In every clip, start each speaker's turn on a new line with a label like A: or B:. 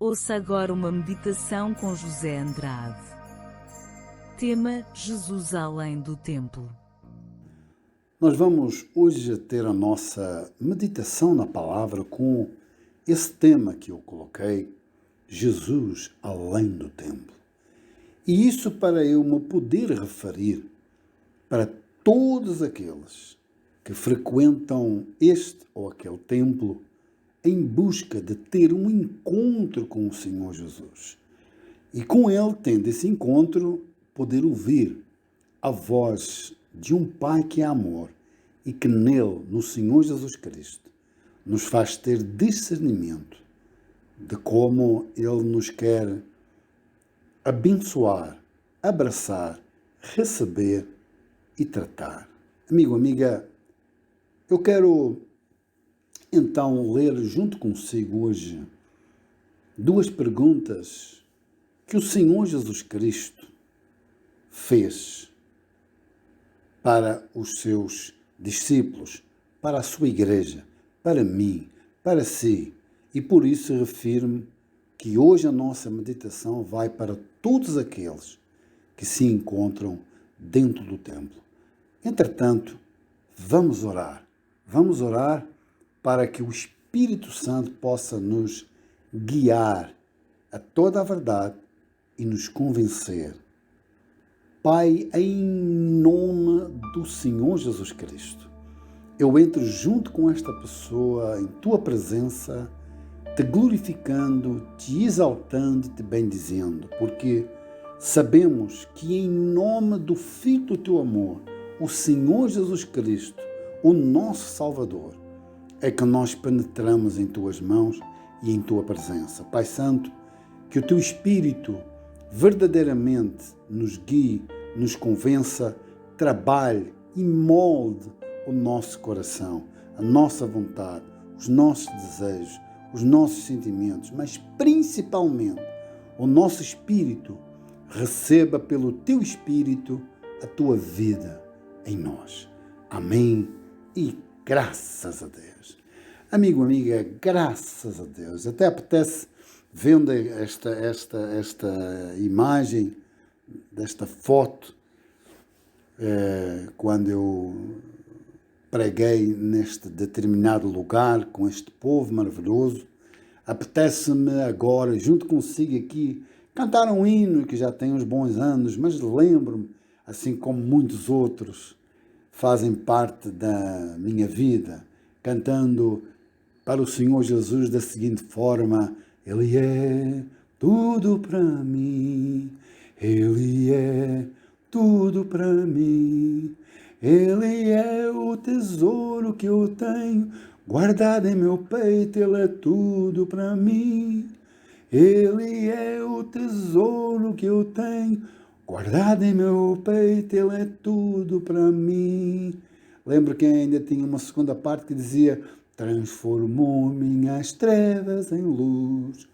A: Ouça agora uma meditação com José Andrade. Tema: Jesus além do templo.
B: Nós vamos hoje ter a nossa meditação na palavra com esse tema que eu coloquei, Jesus além do templo. E isso para eu me poder referir para todos aqueles que frequentam este ou aquele templo em busca de ter um encontro com o Senhor Jesus. E com Ele, tendo esse encontro, poder ouvir a voz de um Pai que é amor e que nele, no Senhor Jesus Cristo, nos faz ter discernimento de como Ele nos quer abençoar, abraçar, receber e tratar. Amigo, amiga, eu quero então ler junto consigo hoje duas perguntas que o Senhor Jesus Cristo fez para os seus discípulos, para a sua igreja, para mim, para si. E por isso refiro-me que hoje a nossa meditação vai para todos aqueles que se encontram dentro do templo. Entretanto, vamos orar. Vamos orar para que o Espírito Santo possa nos guiar a toda a verdade e nos convencer. Pai, em nome do Senhor Jesus Cristo, eu entro junto com esta pessoa em Tua presença, te glorificando, te exaltando e te bendizendo, porque sabemos que em nome do Filho do Teu amor, o Senhor Jesus Cristo, o nosso Salvador, é que nós penetramos em Tuas mãos e em Tua presença. Pai Santo, que o Teu Espírito verdadeiramente nos guie, nos convença, trabalhe e molde o nosso coração, a nossa vontade, os nossos desejos, os nossos sentimentos, mas principalmente o nosso espírito receba pelo Teu Espírito a Tua vida em nós. Amém e graças a Deus. Amigo, amiga, graças a Deus. Até apetece, vendo esta imagem, desta foto, quando eu preguei neste determinado lugar, com este povo maravilhoso, apetece-me agora, junto consigo aqui, cantar um hino que já tem uns bons anos, mas lembro-me, assim como muitos outros, fazem parte da minha vida, cantando para o Senhor Jesus da seguinte forma: Ele é tudo para mim, Ele é tudo para mim, Ele é o tesouro que eu tenho guardado em meu peito, Ele é tudo para mim, Ele é o tesouro que eu tenho guardado em meu peito, Ele é tudo para mim. Lembro que ainda tinha uma segunda parte que dizia: transformou minhas trevas em luz,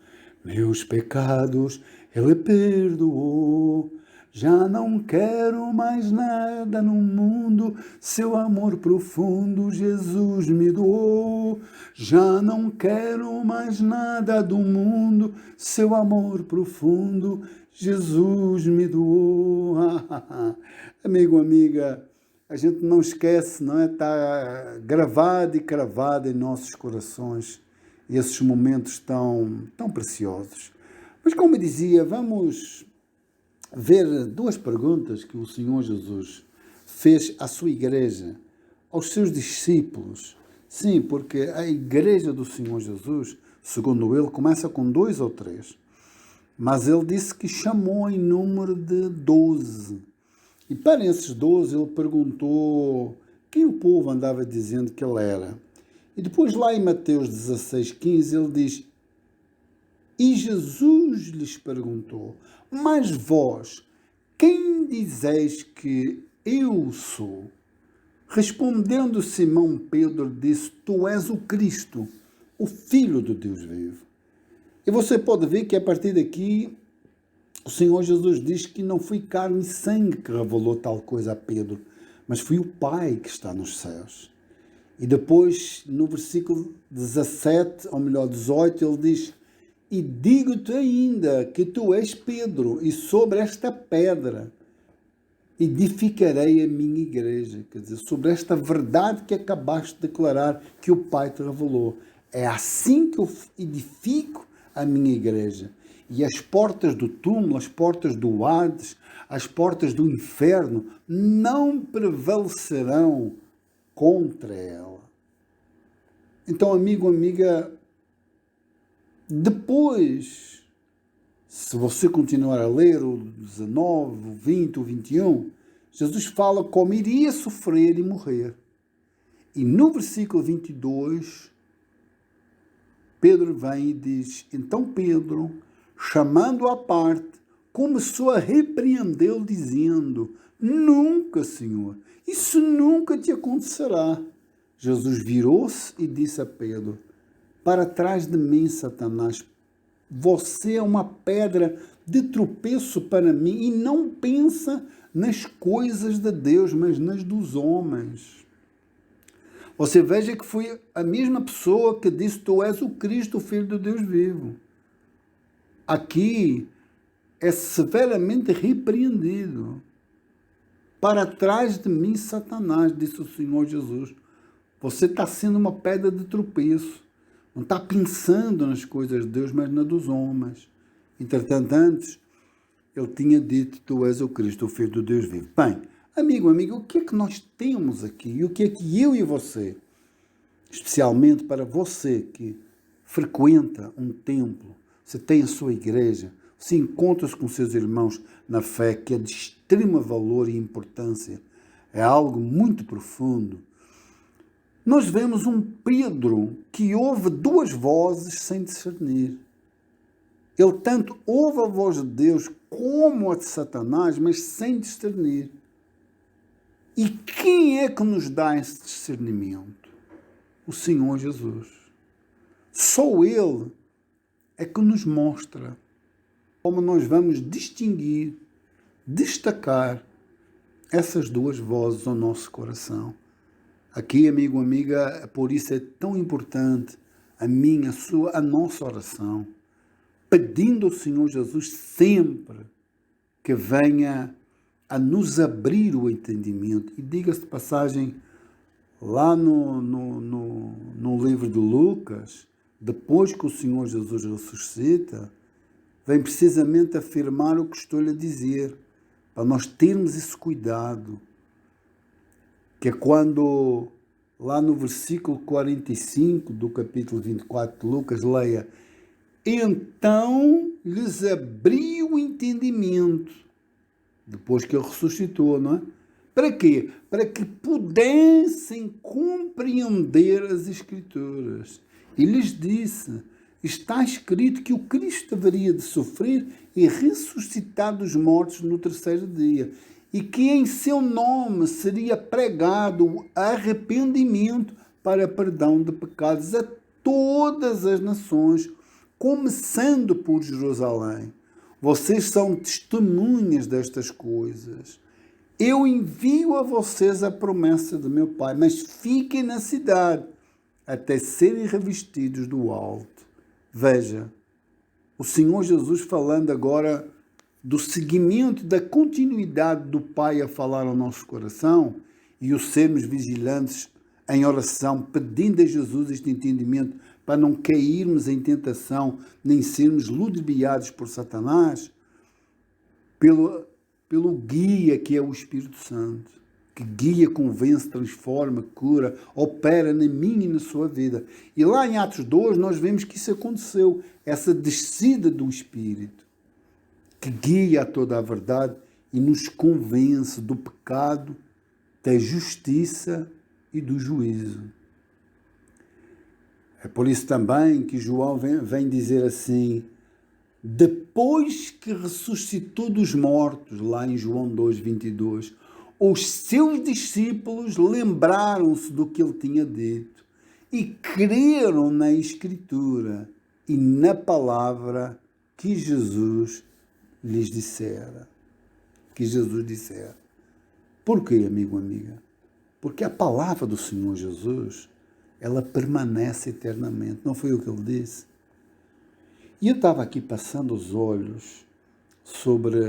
B: meus pecados Ele perdoou. Já não quero mais nada no mundo, seu amor profundo Jesus me doou. Já não quero mais nada do mundo, seu amor profundo Jesus me doou. Amigo, amiga, a gente não esquece, não é? Está gravado e cravado em nossos corações esses momentos tão preciosos. Mas como eu dizia, vamos ver duas perguntas que o Senhor Jesus fez à sua igreja, aos seus discípulos. Sim, porque a igreja do Senhor Jesus, segundo ele, começa com 2 ou 3. Mas ele disse que chamou em número de 12. E para esses 12 ele perguntou quem o povo andava dizendo que ele era. E depois lá em Mateus 16:15 ele diz: e Jesus lhes perguntou: mas vós, quem dizeis que eu sou? Respondendo Simão Pedro disse: tu és o Cristo, o Filho do Deus vivo. E você pode ver que a partir daqui o Senhor Jesus diz que não foi carne e sangue que revelou tal coisa a Pedro, mas foi o Pai que está nos céus. E depois, no versículo 17, ou melhor, 18, ele diz: E digo-te ainda que tu és Pedro, e sobre esta pedra edificarei a minha igreja. Quer dizer, sobre esta verdade que acabaste de declarar, que o Pai te revelou. É assim que eu edifico a minha igreja. E as portas do túmulo, as portas do Hades, as portas do inferno não prevalecerão contra ela. Então, amigo, amiga, depois, se você continuar a ler o 19, o 20, o 21, Jesus fala como iria sofrer e morrer. E no versículo 22, Pedro vem e diz: então Pedro, chamando-o à parte, começou a repreendê-lo, dizendo: nunca, Senhor, isso nunca te acontecerá. Jesus virou-se e disse a Pedro: para trás de mim, Satanás, você é uma pedra de tropeço para mim e não pensa nas coisas de Deus, mas nas dos homens. Você veja que foi a mesma pessoa que disse: tu és o Cristo, o Filho de Deus vivo. Aqui é severamente repreendido. Para trás de mim, Satanás, disse o Senhor Jesus. Você está sendo uma pedra de tropeço. Não está pensando nas coisas de Deus, mas na dos homens. Entretanto, antes, ele tinha dito: tu és o Cristo, o Filho de Deus vivo. Bem, amigo, o que é que nós temos aqui? E o que é que eu e você, especialmente para você que frequenta um templo, você tem a sua igreja, você encontra-se com seus irmãos na fé, que é de extremo valor e importância, é algo muito profundo. Nós vemos um Pedro que ouve duas vozes sem discernir. Ele tanto ouve a voz de Deus como a de Satanás, mas sem discernir. E quem é que nos dá esse discernimento? O Senhor Jesus. Só Ele é que nos mostra como nós vamos distinguir, destacar essas duas vozes ao nosso coração. Aqui, amigo, amiga, por isso é tão importante a minha, a sua, a nossa oração, pedindo ao Senhor Jesus sempre que venha a nos abrir o entendimento. E diga-se de passagem, lá no livro de Lucas, depois que o Senhor Jesus ressuscita, vem precisamente afirmar o que estou-lhe a dizer, para nós termos esse cuidado, que é quando, lá no versículo 45 do capítulo 24 de Lucas, leia: então lhes abriu o entendimento, depois que ele ressuscitou, não é? Para quê? Para que pudessem compreender as Escrituras. E lhes disse: está escrito que o Cristo haveria de sofrer e ressuscitar dos mortos no terceiro dia, e que em seu nome seria pregado arrependimento para perdão de pecados a todas as nações, começando por Jerusalém. Vocês são testemunhas destas coisas. Eu envio a vocês a promessa de meu Pai, mas fiquem na cidade até serem revestidos do alto. Veja, o Senhor Jesus falando agora do seguimento, da continuidade do Pai a falar ao nosso coração e o sermos vigilantes em oração, pedindo a Jesus este entendimento para não cairmos em tentação, nem sermos ludibriados por Satanás, pelo guia que é o Espírito Santo, que guia, convence, transforma, cura, opera na minha e na sua vida. E lá em Atos 2 nós vemos que isso aconteceu, essa descida do Espírito, que guia a toda a verdade e nos convence do pecado, da justiça e do juízo. É por isso também que João vem dizer assim: depois que ressuscitou dos mortos, lá em João 2:22, os seus discípulos lembraram-se do que ele tinha dito e creram na Escritura e na palavra que Jesus lhes dissera. Que Jesus dissera. Por quê, amigo, amiga? Porque a palavra do Senhor Jesus, ela permanece eternamente. Não foi o que ele disse? E eu estava aqui passando os olhos sobre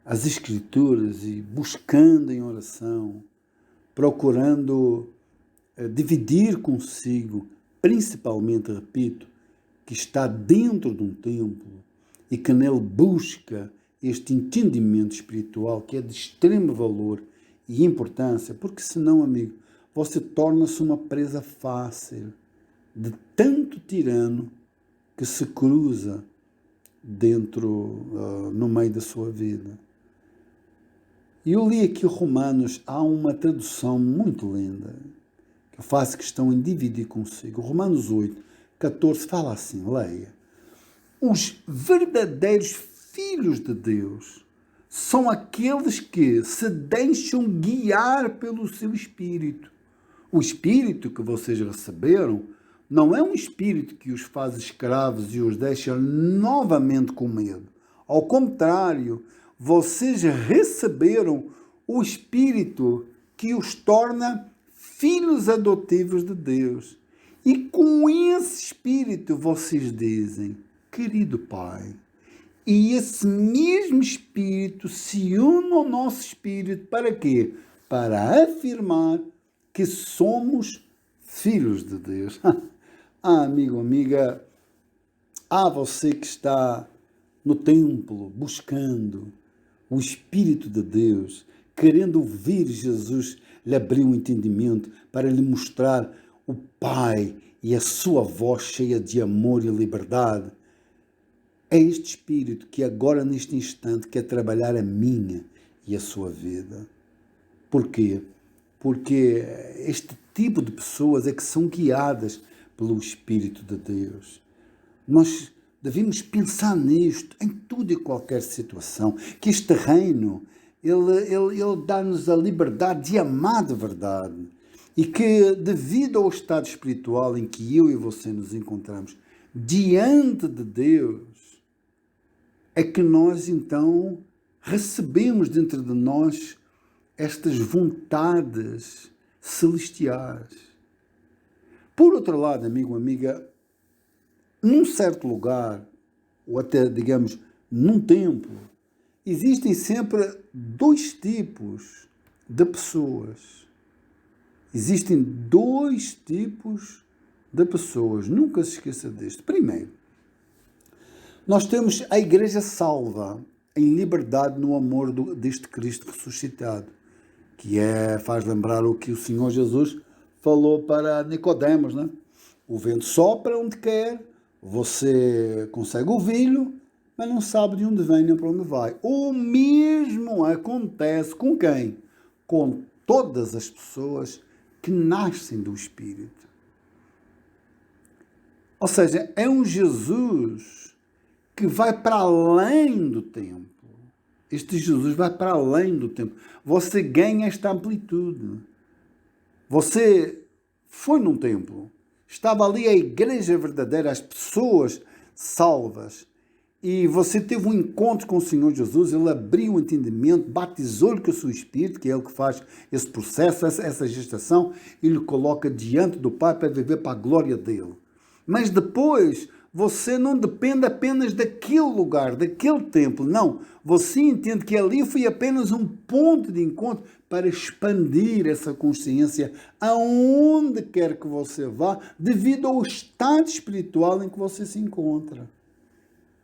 B: as Escrituras e buscando em oração, procurando dividir consigo, principalmente, repito, que está dentro de um templo e que nele busca este entendimento espiritual que é de extremo valor e importância, porque senão, amigo, você torna-se uma presa fácil de tanto tirano que se cruza no meio da sua vida. E eu li aqui Romanos, há uma tradução muito linda, que eu faço questão em dividir consigo. Romanos 8, 14, fala assim, leia. Os verdadeiros filhos de Deus são aqueles que se deixam guiar pelo seu Espírito. O Espírito que vocês receberam não é um Espírito que os faz escravos e os deixa novamente com medo. Ao contrário, vocês receberam o Espírito que os torna filhos adotivos de Deus. E com esse Espírito vocês dizem, querido Pai, e esse mesmo Espírito se une ao nosso Espírito para quê? Para afirmar que somos filhos de Deus. Amigo, amiga, você que está no templo buscando o Espírito de Deus, querendo ouvir Jesus lhe abrir um entendimento para lhe mostrar o Pai e a sua voz cheia de amor e liberdade. É este Espírito que agora, neste instante, quer trabalhar a minha e a sua vida. Por quê? Porque este tipo de pessoas é que são guiadas pelo Espírito de Deus. Nós devemos pensar nisto, em tudo e qualquer situação, que este reino, ele dá-nos a liberdade de amar de verdade. E que, devido ao estado espiritual em que eu e você nos encontramos, diante de Deus, é que nós, então, recebemos dentro de nós estas vontades celestiais. Por outro lado, amigo, amiga, num certo lugar, ou até, digamos, num templo, existem sempre dois tipos de pessoas. Existem dois tipos de pessoas. Nunca se esqueça disto. Primeiro, nós temos a igreja salva, em liberdade no amor deste Cristo ressuscitado, que faz lembrar o que o Senhor Jesus falou para Nicodemos, né? O vento sopra onde quer, você consegue ouvi-lo, mas não sabe de onde vem nem para onde vai. O mesmo acontece com quem? Com todas as pessoas que nascem do Espírito. Ou seja, é um Jesus que vai para além do tempo. Este Jesus vai para além do tempo. Você ganha esta amplitude. Você foi num templo, estava ali a igreja verdadeira, as pessoas salvas, e você teve um encontro com o Senhor Jesus, ele abriu o entendimento, batizou-lhe com o seu Espírito, que é ele que faz esse processo, essa gestação, e lhe coloca diante do Pai para viver para a glória dele. Mas depois, você não depende apenas daquele lugar, daquele templo, não. Você entende que ali foi apenas um ponto de encontro para expandir essa consciência aonde quer que você vá, devido ao estado espiritual em que você se encontra.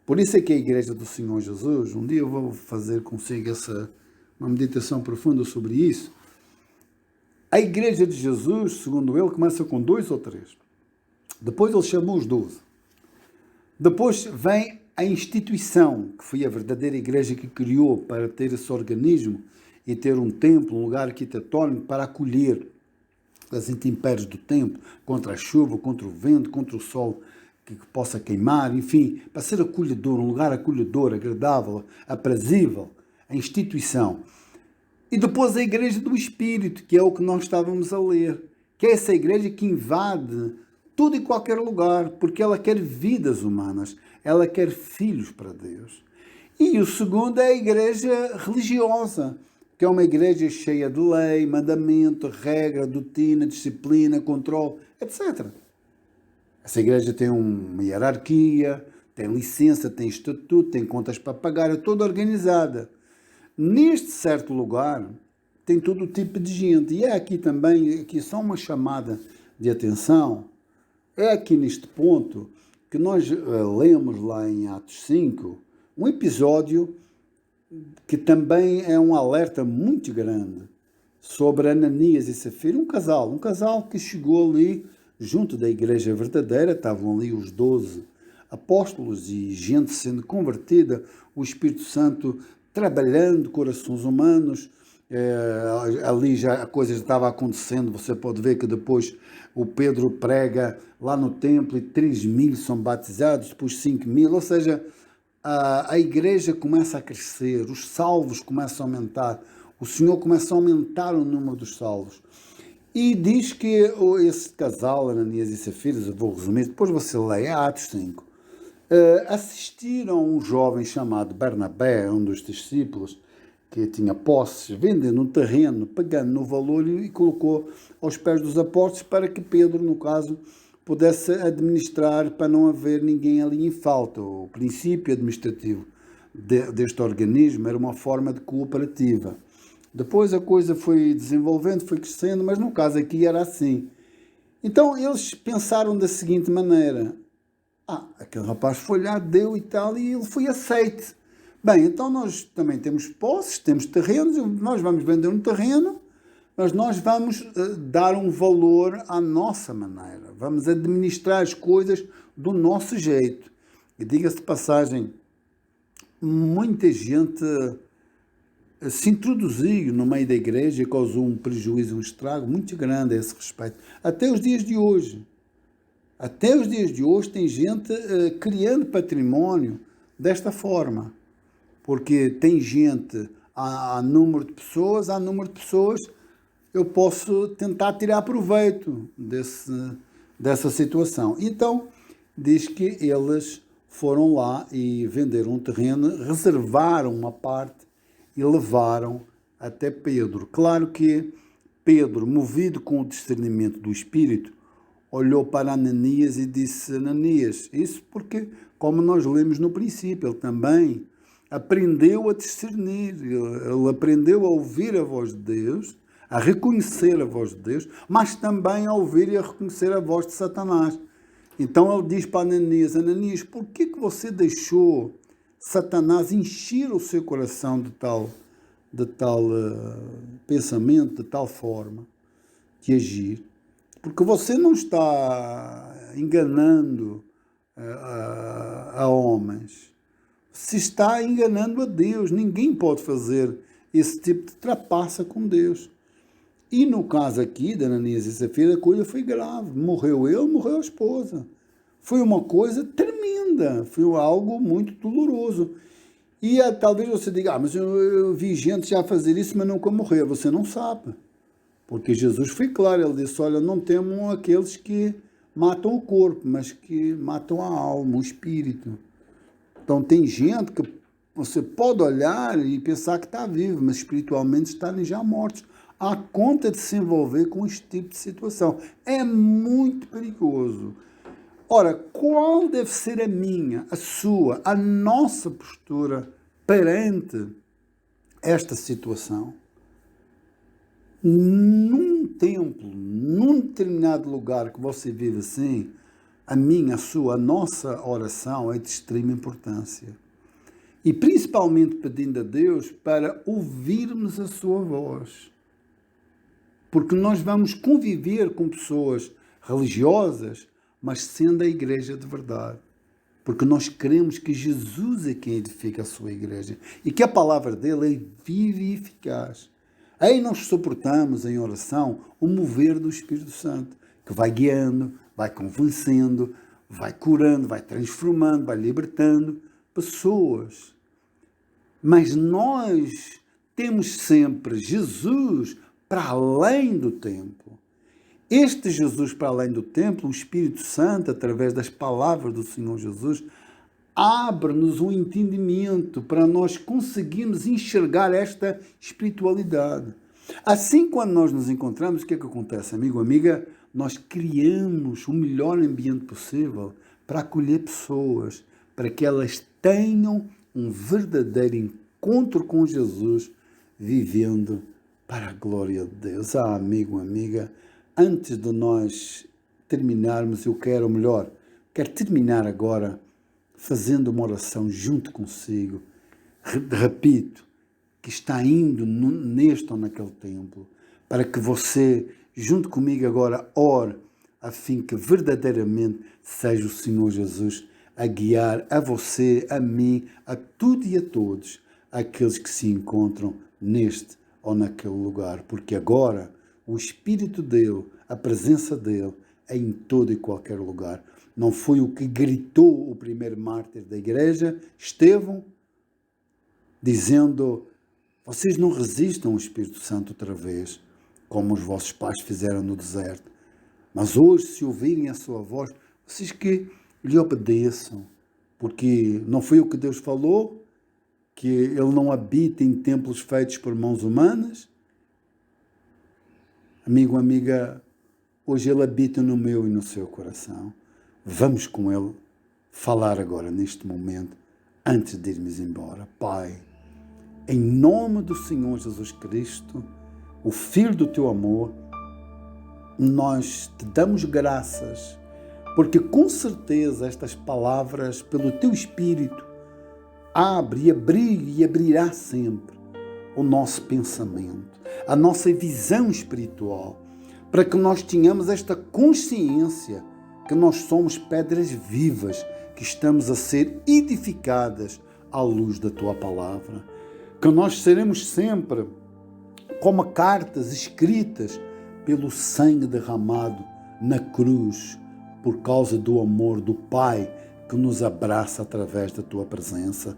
B: Por isso é que a Igreja do Senhor Jesus, um dia eu vou fazer consigo uma meditação profunda sobre isso. A Igreja de Jesus, segundo ele, começa com 2 ou 3. Depois ele chamou os 12. Depois vem a instituição, que foi a verdadeira igreja que criou para ter esse organismo e ter um templo, um lugar arquitetónico para acolher as intempéries do tempo, contra a chuva, contra o vento, contra o sol que possa queimar, enfim, para ser acolhedor, um lugar acolhedor, agradável, aprazível, a instituição. E depois a igreja do Espírito, que é o que nós estávamos a ler, que é essa igreja que invade tudo e qualquer lugar, porque ela quer vidas humanas, ela quer filhos para Deus. E o segundo é a igreja religiosa, que é uma igreja cheia de lei, mandamento, regra, doutrina, disciplina, controle, etc. Essa igreja tem uma hierarquia, tem licença, tem estatuto, tem contas para pagar, é toda organizada. Neste certo lugar, tem todo tipo de gente. E é aqui também, aqui só uma chamada de atenção, é aqui neste ponto que nós lemos lá em Atos 5, um episódio que também é um alerta muito grande sobre Ananias e Safira, um casal que chegou ali junto da igreja verdadeira, estavam ali os 12 apóstolos e gente sendo convertida, o Espírito Santo trabalhando corações humanos, ali já a coisa estava acontecendo, você pode ver que depois o Pedro prega lá no templo e 3.000 são batizados, depois 5.000, ou seja, a igreja começa a crescer, os salvos começam a aumentar, o Senhor começa a aumentar o número dos salvos. E diz que esse casal, Ananias e Safira, eu vou resumir, depois você lê, Atos 5, assistiram um jovem chamado Barnabé, um dos discípulos, que tinha posses, vendendo um terreno, pegando no valor e colocou aos pés dos apóstolos para que Pedro, no caso, pudesse administrar para não haver ninguém ali em falta. O princípio administrativo deste organismo era uma forma de cooperativa. Depois a coisa foi desenvolvendo, foi crescendo, mas no caso aqui era assim. Então eles pensaram da seguinte maneira: aquele rapaz foi lá, deu e tal, e ele foi aceite. Bem, então nós também temos posses, temos terrenos, nós vamos vender um terreno, mas nós vamos dar um valor à nossa maneira, vamos administrar as coisas do nosso jeito. E diga-se de passagem, muita gente se introduziu no meio da igreja e causou um prejuízo, um estrago muito grande a esse respeito. Até os dias de hoje. Até os dias de hoje tem gente criando património desta forma. Porque tem gente, há número de pessoas, eu posso tentar tirar proveito dessa situação. Então, diz que eles foram lá e venderam um terreno, reservaram uma parte e levaram até Pedro. Claro que Pedro, movido com o discernimento do Espírito, olhou para Ananias e disse: Ananias, isso porque, como nós lemos no princípio, ele também aprendeu a discernir, ele aprendeu a ouvir a voz de Deus, a reconhecer a voz de Deus, mas também a ouvir e a reconhecer a voz de Satanás. Então ele diz para Ananias: Ananias, por que você deixou Satanás encher o seu coração de tal pensamento, de tal forma de agir? Porque você não está enganando a homens, se está enganando a Deus. Ninguém pode fazer esse tipo de trapaça com Deus. E no caso aqui de Ananias e Safira, a coisa foi grave. Morreu ele, morreu a esposa. Foi uma coisa tremenda, foi algo muito doloroso. E talvez você diga: mas eu vi gente já fazer isso, mas nunca morreu. Você não sabe. Porque Jesus foi claro, ele disse: olha, não temam aqueles que matam o corpo, mas que matam a alma, o espírito. Então tem gente que você pode olhar e pensar que está vivo, mas espiritualmente estão já mortos. Há conta de se envolver com este tipo de situação. É muito perigoso. Ora, qual deve ser a minha, a sua, a nossa postura perante esta situação? Num templo, num determinado lugar que você vive assim, a minha, a sua, a nossa oração é de extrema importância. E principalmente pedindo a Deus para ouvirmos a sua voz. Porque nós vamos conviver com pessoas religiosas, mas sendo a igreja de verdade. Porque nós queremos que Jesus é quem edifica a sua igreja. E que a palavra dele é viva e eficaz. Aí nós suportamos em oração o mover do Espírito Santo, que vai guiando, vai convencendo, vai curando, vai transformando, vai libertando pessoas. Mas nós temos sempre Jesus para além do templo. Este Jesus para além do templo, o Espírito Santo, através das palavras do Senhor Jesus, abre-nos um entendimento para nós conseguirmos enxergar esta espiritualidade. Assim, quando nós nos encontramos, o que é que acontece, amigo, amiga? Nós criamos o melhor ambiente possível para acolher pessoas, para que elas tenham um verdadeiro encontro com Jesus, vivendo para a glória de Deus. Amigo, amiga, antes de nós terminarmos, quero terminar agora fazendo uma oração junto consigo. Repito, que está indo neste ou naquele templo, para que você, junto comigo agora, ore, a fim que verdadeiramente seja o Senhor Jesus a guiar a você, a mim, a tudo e a todos, aqueles que se encontram neste ou naquele lugar, porque agora o Espírito dele, a presença dele, é em todo e qualquer lugar. Não foi o que gritou o primeiro mártir da igreja, Estevão, dizendo: vocês não resistam ao Espírito Santo outra vez, como os vossos pais fizeram no deserto. Mas hoje, se ouvirem a sua voz, vocês que lhe obedeçam, porque não foi o que Deus falou, que ele não habita em templos feitos por mãos humanas? Amigo, amiga, hoje ele habita no meu e no seu coração. Vamos com ele falar agora, neste momento, antes de irmos embora. Pai, em nome do Senhor Jesus Cristo, o Filho do teu amor, nós te damos graças, porque com certeza estas palavras, pelo teu Espírito, abre e abrirá sempre o nosso pensamento, a nossa visão espiritual, para que nós tenhamos esta consciência que nós somos pedras vivas, que estamos a ser edificadas à luz da tua palavra, que nós seremos sempre como cartas escritas pelo sangue derramado na cruz, por causa do amor do Pai que nos abraça através da tua presença.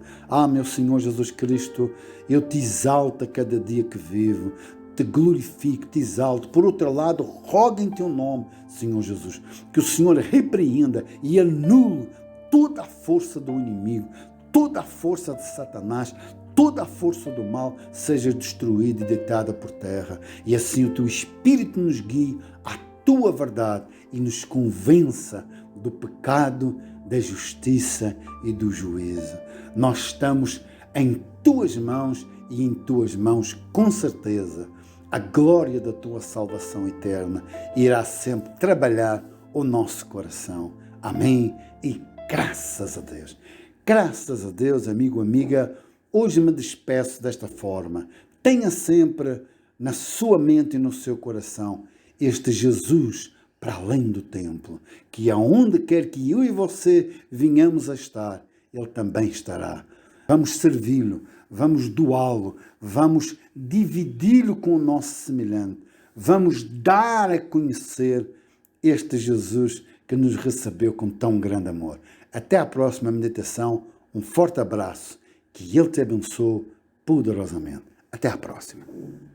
B: Meu Senhor Jesus Cristo, eu te exalto a cada dia que vivo, te glorifico, te exalto. Por outro lado, rogo em teu nome, Senhor Jesus, que o Senhor repreenda e anule toda a força do inimigo, toda a força de Satanás, toda a força do mal seja destruída e deitada por terra. E assim o teu Espírito nos guie à tua verdade e nos convença do pecado, da justiça e do juízo. Nós estamos em tuas mãos e em tuas mãos, com certeza, a glória da tua salvação eterna irá sempre trabalhar o nosso coração. Amém? E graças a Deus. Graças a Deus, amigo, amiga, hoje me despeço desta forma. Tenha sempre na sua mente e no seu coração este Jesus para além do templo, que aonde quer que eu e você venhamos a estar, ele também estará. Vamos servi-lo, vamos doá-lo, vamos dividi-lo com o nosso semelhante, vamos dar a conhecer este Jesus que nos recebeu com tão grande amor. Até à próxima meditação, um forte abraço, que ele te abençoe poderosamente. Até à próxima.